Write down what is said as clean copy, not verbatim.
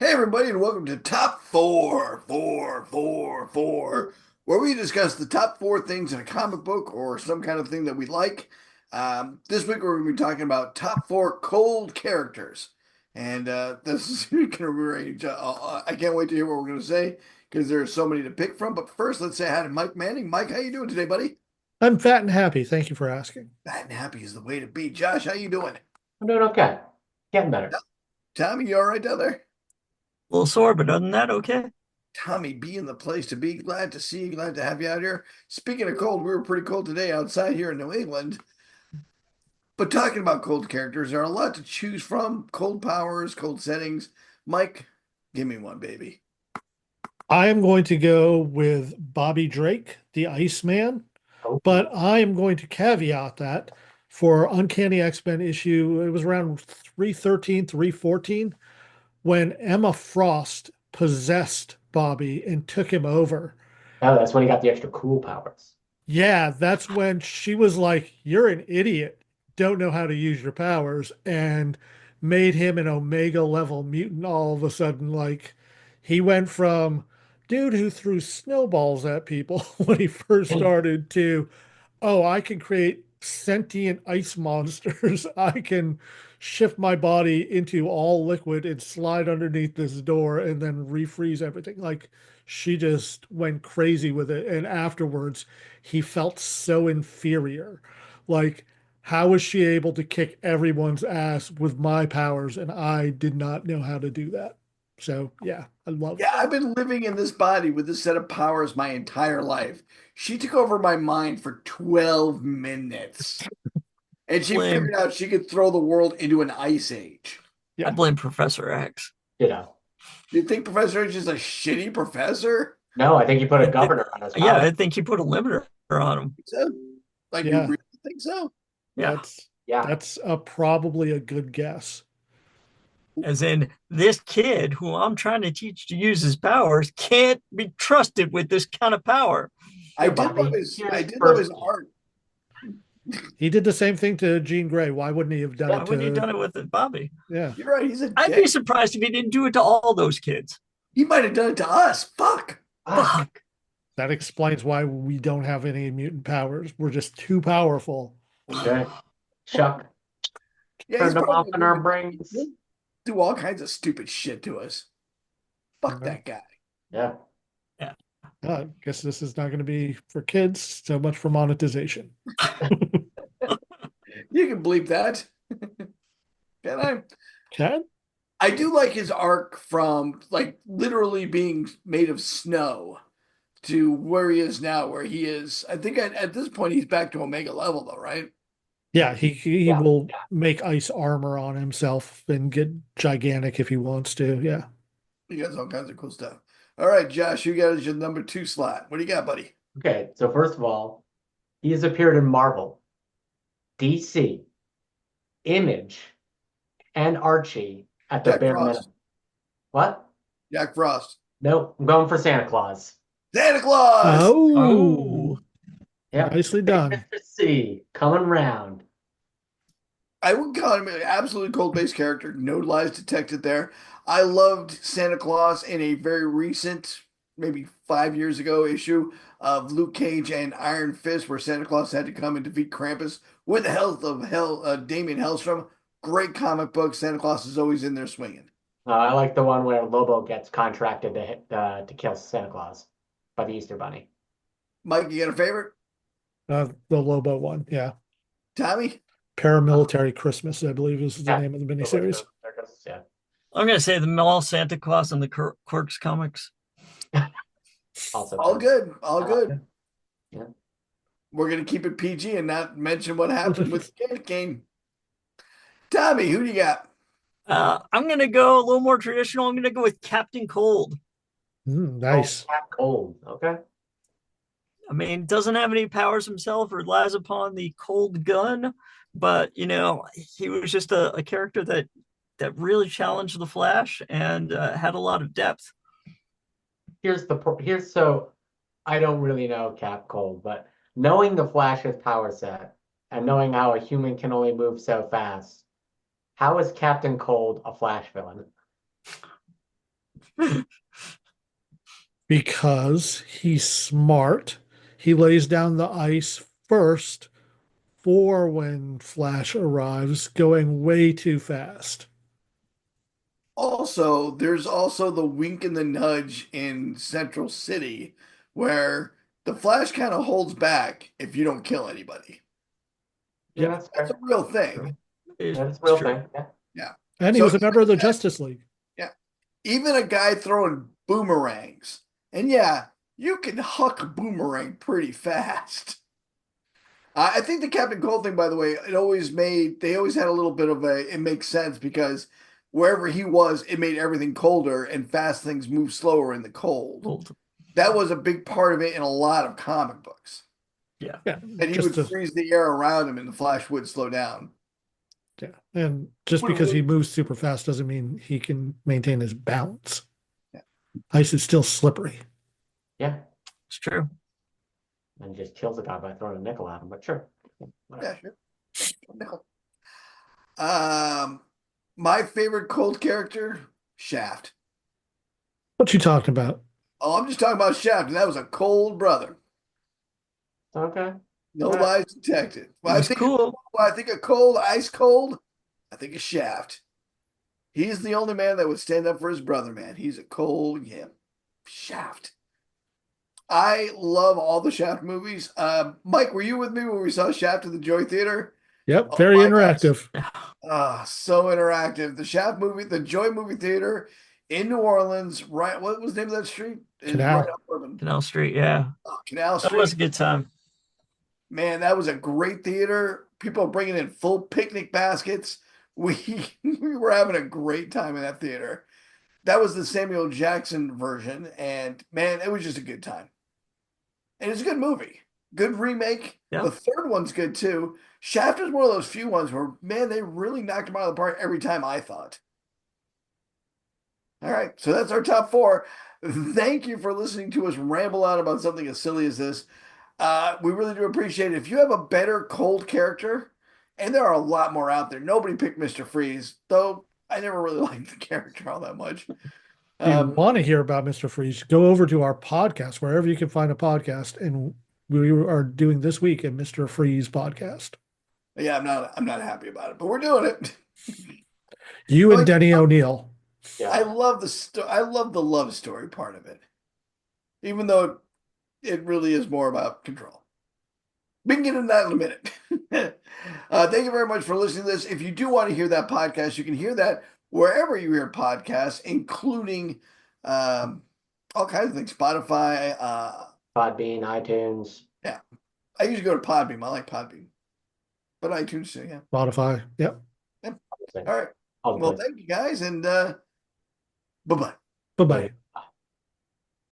Hey everybody, and welcome to Top Four, where we discuss the top four things in a comic book or some kind of thing that we like. This week we're going to be talking about top four cold characters, and this is going to range. I can't wait to hear what we're going to say because there are so many to pick from. But first, let's say hi to Mike Manning. Mike, how you doing today, buddy? I'm fat and happy. Thank you for asking. Fat and happy is the way to be. Josh, how you doing? I'm doing okay. Getting better. Tommy, you all right down there? A little sore, but other than that, okay. Tommy, be in the place to be. Glad to see you. Glad to have you out here. Speaking of cold, we were pretty cold today outside here in New England. But talking about cold characters, there are a lot to choose from. Cold powers, cold settings. Mike, give me one, baby. I am going to go with Bobby Drake, the Iceman, Oh, but I am going to caveat that for Uncanny X-Men issue, it was around 313, 314, when Emma Frost possessed Bobby and took him over. oh, that's when he got the extra cool powers. Yeah, that's when she was like, "You're an idiot, don't know how to use your powers," and made him an Omega level mutant all of a sudden. Like, he went from dude who threw snowballs at people when he first started to, oh, I can create sentient ice monsters. I can shift my body into all liquid and slide underneath this door and then refreeze everything. Like, she just went crazy with it. And afterwards, he felt so inferior. Like, how was she able to kick everyone's ass with my powers? And I did not know how to do that. So, yeah, I love. Yeah, I've been living in this body with this set of powers my entire life. She took over my mind for 12 minutes. And she Blame figured out she could throw the world into an ice age. I Yeah. blame Professor X. You know. Do you think Professor H is a shitty professor? No, I think he put I a thi- governor on his yeah, power. I think he put a limiter on him. So, like, you Yeah. really think so? Yeah, That's Yeah. that's probably a good guess. as in this kid who I'm trying to teach to use his powers can't be trusted with this kind of power. Here, Bobby. I Here's did love first his kid. art. He did the same thing to Jean Grey. Why wouldn't he have done Why it wouldn't he have to, done it with it, Bobby? yeah. You're right, he's a I'd be dick. surprised if he didn't do it to all those kids. He might have done it to us. Fuck. Fuck. Fuck. That explains why we don't have any mutant powers. We're just too powerful. Okay. Chuck Yeah, he's turned them off probably in our brains. he'll do all kinds of stupid shit to us. Fuck Yeah. that guy. Yeah. Yeah. I guess this is not going to be for kids. So much for monetization. You can bleep that. Can I? Chad? I do like his arc from like literally being made of snow to where he is now, where he is. I think at this point he's back to Omega level though, right? Yeah, he Yeah. will make ice armor on himself and get gigantic if he wants to. Yeah. He has all kinds of cool stuff. All right, Josh, you got as your number two slot. What do you got, buddy? Okay. So first of all, he has appeared in Marvel, DC, Image, and Archie at the Jack bare Frost. minimum. What? Jack Frost. Nope. I'm going for Santa Claus. Santa Claus. Oh, Oh, Yeah. nicely done. Mr. C coming round. I would call him an absolutely cold-based character. No lies detected there. I loved Santa Claus in a very recent, maybe 5 years ago issue of Luke Cage and Iron Fist, where Santa Claus had to come and defeat Krampus with the help of Damien Hellstrom. Great comic book. Santa Claus is always in there swinging. I like the one where Lobo gets contracted to kill Santa Claus by the Easter Bunny. Mike, you got a favorite? The Lobo one. Yeah. Tommy? Paramilitary Christmas, I believe, is the Yeah. name of the miniseries. Yeah. I'm gonna say the Mall Santa Claus and the Quirks comics. Also All true. good. All good. Yeah. We're going to keep it PG and not mention what happened with Candy Cane. Tommy, who do you got? I'm gonna go a little more traditional. I'm gonna go with Captain Cold. Nice. Cat cold. Okay. I mean, doesn't have any powers himself or relies upon the cold gun, but he was just a character that really challenged the Flash and had a lot of depth. Here's so I don't really know Cap Cold, but knowing the Flash's power set and knowing how a human can only move so fast, how is Captain Cold a Flash villain? Because he's smart. He lays down the ice first for when Flash arrives, going way too fast. Also, there's also the wink and the nudge in Central City where the Flash kind of holds back if you don't kill anybody. Yeah, Yeah. that's That's a fair. real thing. That's a It's real true. thing. Yeah. Yeah. And he So was a member of the Justice League. even a guy throwing boomerangs, and yeah, you can huck a boomerang pretty fast. I think the Captain Cold thing, by the way, they always had a little bit of it makes sense because wherever he was, it made everything colder and fast things move slower in the cold. Old. That was a big part of it in a lot of comic books. Yeah. Yeah. And he just would to- freeze the air around him and the Flash would slow down. yeah. And just because he moves super fast doesn't mean he can maintain his balance. Yeah. Ice is still slippery. Yeah. It's true. And just kills a guy by throwing a nickel at him, but sure. Yeah, sure. No. My favorite cold character, Shaft. What you talking about? Oh, I'm just talking about Shaft, and that was a cold brother. Okay. No Yeah. lies detected. When It's cool. when I think of cold, ice cold, I think of Shaft. He's the only man that would stand up for his brother, man. He's a cold, yeah. Shaft. I love all the Shaft movies. Mike, were you with me when we saw Shaft at the Joy Theater? Yep. Oh Very my gosh. interactive. So interactive. The Shaft movie, the Joy Movie Theater in New Orleans, right? What was the name of that street? It's Canal. right off Bourbon. Canal Street. Yeah. Canal That was a Street. good time. Man, that was a great theater. People bringing in full picnic baskets. We we were having a great time in that theater. That was the Samuel Jackson version, and man, it was just a good time. And it's a good movie, good remake. Yeah. The third one's good too. Shaft is one of those few ones where man, they really knocked him out of the park every time. I thought. All right, so that's our top four. Thank you for listening to us ramble on about something as silly as this. We really do appreciate it. If you have a better cold character, and there are a lot more out there, nobody picked Mr. Freeze, though I never really liked the character all that much. If you want to hear about Mr. Freeze, go over to our podcast, wherever you can find a podcast. And we are doing this week a Mr. Freeze podcast. Yeah, I'm not happy about it, but we're doing it. You and Like- Denny O'Neil. Yeah. I love I love the love story part of it, even though it really is more about control. We can get into that in a minute. Thank you very much for listening to this. If you do want to hear that podcast, you can hear that wherever you hear podcasts, including all kinds of things. Spotify. Podbean, iTunes. I usually go to Podbeam. I like Podbeam, but iTunes too. Yeah. Spotify. Yep. All right. All the Well, places. thank you guys, and bye bye. Bye bye. Bye.